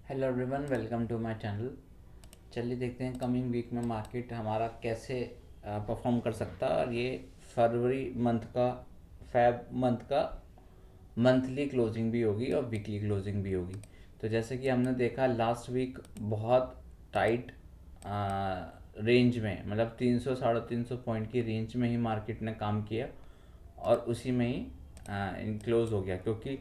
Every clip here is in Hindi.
Hello everyone, welcome to my channel. चलिए देखते हैं कमिंग वीक में मार्केट हमारा कैसे परफॉर्म कर सकता है। और ये फरवरी मंथ का फैब मंथ का मंथली क्लोजिंग भी होगी और वीकली क्लोजिंग भी होगी। तो जैसे कि हमने देखा लास्ट वीक बहुत टाइट रेंज में, मतलब 300 साढ़े 300 पॉइंट की रेंज में ही मार्केट ने काम किया और उसी में ही क्लोज हो गया। क्योंकि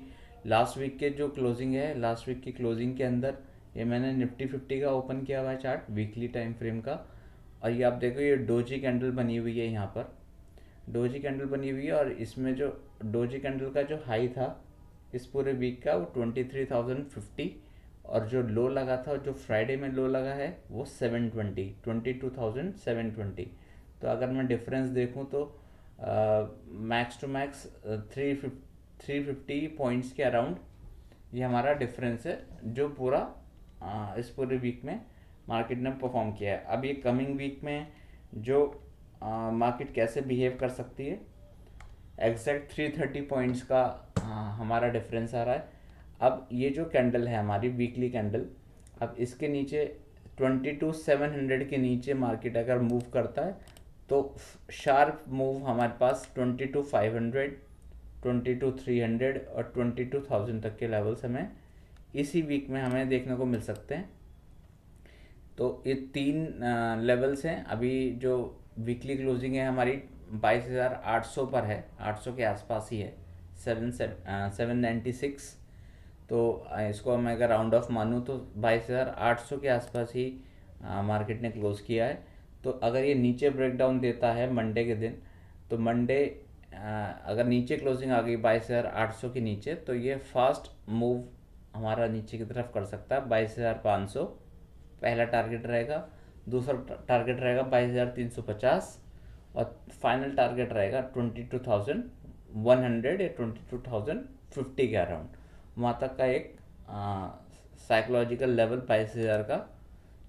लास्ट वीक के जो क्लोजिंग है, लास्ट वीक की क्लोजिंग के अंदर ये मैंने निफ्टी 50 का ओपन किया हुआ है चार्ट वीकली टाइम फ्रेम का। और ये आप देखो, ये डोजी कैंडल बनी हुई है यहाँ पर, डोजी कैंडल बनी हुई है। और इसमें जो डोजी कैंडल का जो हाई था इस पूरे वीक का वो 23,050, और जो लो लगा था, जो फ्राइडे में लो लगा है वो 22,720। तो अगर मैं डिफरेंस देखूं तो मैक्स टू मैक्स 350 पॉइंट्स के अराउंड ये हमारा डिफरेंस है, जो पूरा इस पूरे वीक में मार्केट ने परफॉर्म किया है। अब ये कमिंग वीक में जो मार्केट कैसे बिहेव कर सकती है, एग्जैक्ट 330 पॉइंट्स का हमारा डिफरेंस आ रहा है। अब ये जो कैंडल है हमारी वीकली कैंडल, अब इसके नीचे 22,700 के नीचे मार्केट अगर मूव करता है तो शार्प मूव हमारे पास 22,500, 22,300 और 22,000 तक के लेवल्स हमें इसी वीक में हमें देखने को मिल सकते हैं। तो ये तीन लेवल्स हैं। अभी जो वीकली क्लोजिंग है हमारी 22,800 पर है, 800 के आसपास ही है, 796। तो इसको मैं अगर राउंड ऑफ मानूँ तो 22,800 के आसपास ही मार्केट ने क्लोज किया है। तो अगर ये नीचे ब्रेकडाउन देता है मंडे के दिन, तो मंडे अगर नीचे क्लोजिंग आ गई 22,800 के नीचे, तो ये फास्ट मूव हमारा नीचे की तरफ कर सकता है। 22,500 पहला टारगेट रहेगा, दूसरा टारगेट रहेगा 22,350 और फाइनल टारगेट रहेगा 22,100 या 22,050 के अराउंड। वहाँ तक का एक साइकोलॉजिकल लेवल 22,000 का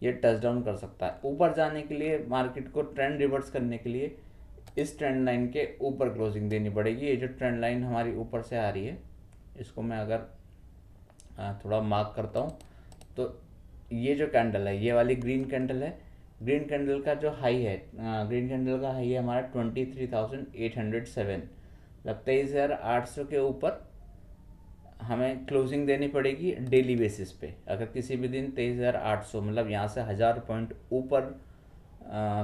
ये टच डाउन कर सकता है। ऊपर जाने के लिए मार्केट को ट्रेंड रिवर्स करने के लिए इस ट्रेंड लाइन के ऊपर क्लोजिंग देनी पड़ेगी। ये जो ट्रेंड लाइन हमारी ऊपर से आ रही है, इसको मैं अगर थोड़ा मार्क करता हूँ तो ये जो कैंडल है, ये वाली ग्रीन कैंडल है, ग्रीन कैंडल का जो हाई है, ग्रीन कैंडल का हाई है हमारा 23,807, मतलब 23,800 के ऊपर हमें क्लोजिंग देनी पड़ेगी डेली बेसिस पे। अगर किसी भी दिन 23,800, मतलब यहाँ से 1000 पॉइंट ऊपर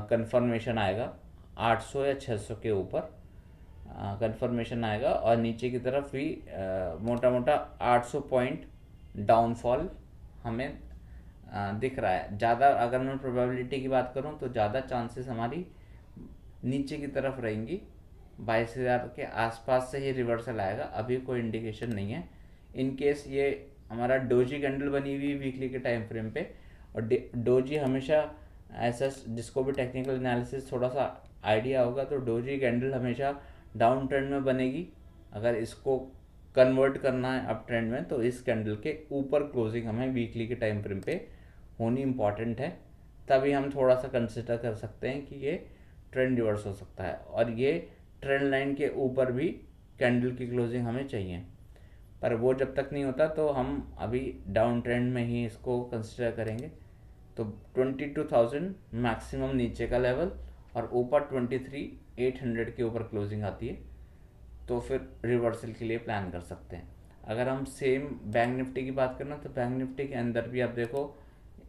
कंफर्मेशन आएगा, 800 या 600 के ऊपर कंफर्मेशन आएगा, और नीचे की तरफ भी मोटा मोटा 800 पॉइंट डाउनफॉल हमें दिख रहा है। ज़्यादा अगर मैं प्रोबेबिलिटी की बात करूँ तो ज़्यादा चांसेस हमारी नीचे की तरफ रहेंगी। 22,000 के आसपास से ही रिवर्सल आएगा, अभी कोई इंडिकेशन नहीं है। इन केस ये हमारा डोजी कैंडल बनी हुई वीकली के टाइम फ्रेम पे, और डोजी हमेशा ऐसा, जिसको भी टेक्निकल एनालिसिस थोड़ा सा आइडिया होगा, तो डोजी कैंडल हमेशा डाउन ट्रेंड में बनेगी। अगर इसको कन्वर्ट करना है अप ट्रेंड में तो इस कैंडल के ऊपर क्लोजिंग हमें वीकली के टाइम फ्रेम पे होनी इम्पॉर्टेंट है। तभी हम थोड़ा सा कंसिडर कर सकते हैं कि ये ट्रेंड रिवर्स हो सकता है। और ये ट्रेंड लाइन के ऊपर भी कैंडल की क्लोजिंग हमें चाहिए, पर वो जब तक नहीं होता तो हम अभी डाउन ट्रेंड में ही इसको कंसिडर करेंगे। तो 22,000 मैक्सिमम नीचे का लेवल, और ऊपर 23,800 के ऊपर क्लोजिंग आती है तो फिर रिवर्सल के लिए प्लान कर सकते हैं। अगर हम सेम बैंक निफ्टी की बात करें तो बैंक निफ्टी के अंदर भी आप देखो,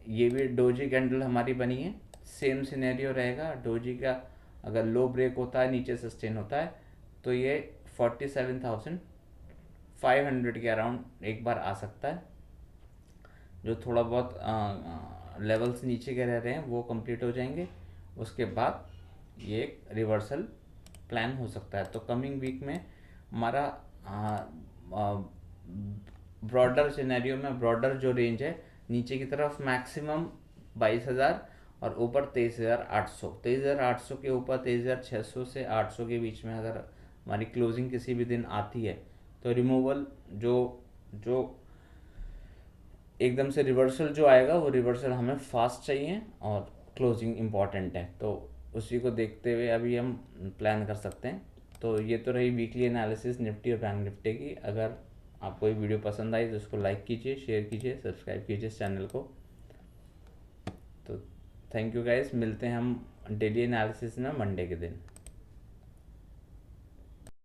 ये भी डोजी कैंडल हमारी बनी है, सेम सिनेरियो रहेगा। डोजी का अगर लो ब्रेक होता है, नीचे सस्टेन होता है, तो ये 47,500 के अराउंड एक बार आ सकता है। जो थोड़ा बहुत लेवल्स नीचे के रह रहे हैं वो कंप्लीट हो जाएंगे, उसके बाद ये एक रिवर्सल प्लान हो सकता है। तो कमिंग वीक में हमारा ब्रॉडर सिनेरियो में, ब्रॉडर जो रेंज है, नीचे की तरफ मैक्सिमम 22,000 और ऊपर 23,800, 23,800 के ऊपर 23,600 से 800 के बीच में अगर हमारी क्लोजिंग किसी भी दिन आती है तो रिमूवल जो जो एकदम से रिवर्सल जो आएगा वो रिवर्सल हमें फास्ट चाहिए और क्लोजिंग इम्पॉर्टेंट है। तो उसी को देखते हुए अभी हम प्लान कर सकते हैं। तो ये तो रही वीकली एनालिसिस निफ्टी और बैंक निफ्टी की। अगर आपको ये वीडियो पसंद आई तो इसको लाइक कीजिए, शेयर कीजिए, सब्सक्राइब कीजिए इस चैनल को। तो थैंक यू गाइस, मिलते हैं हम डेली एनालिसिस में मंडे के दिन।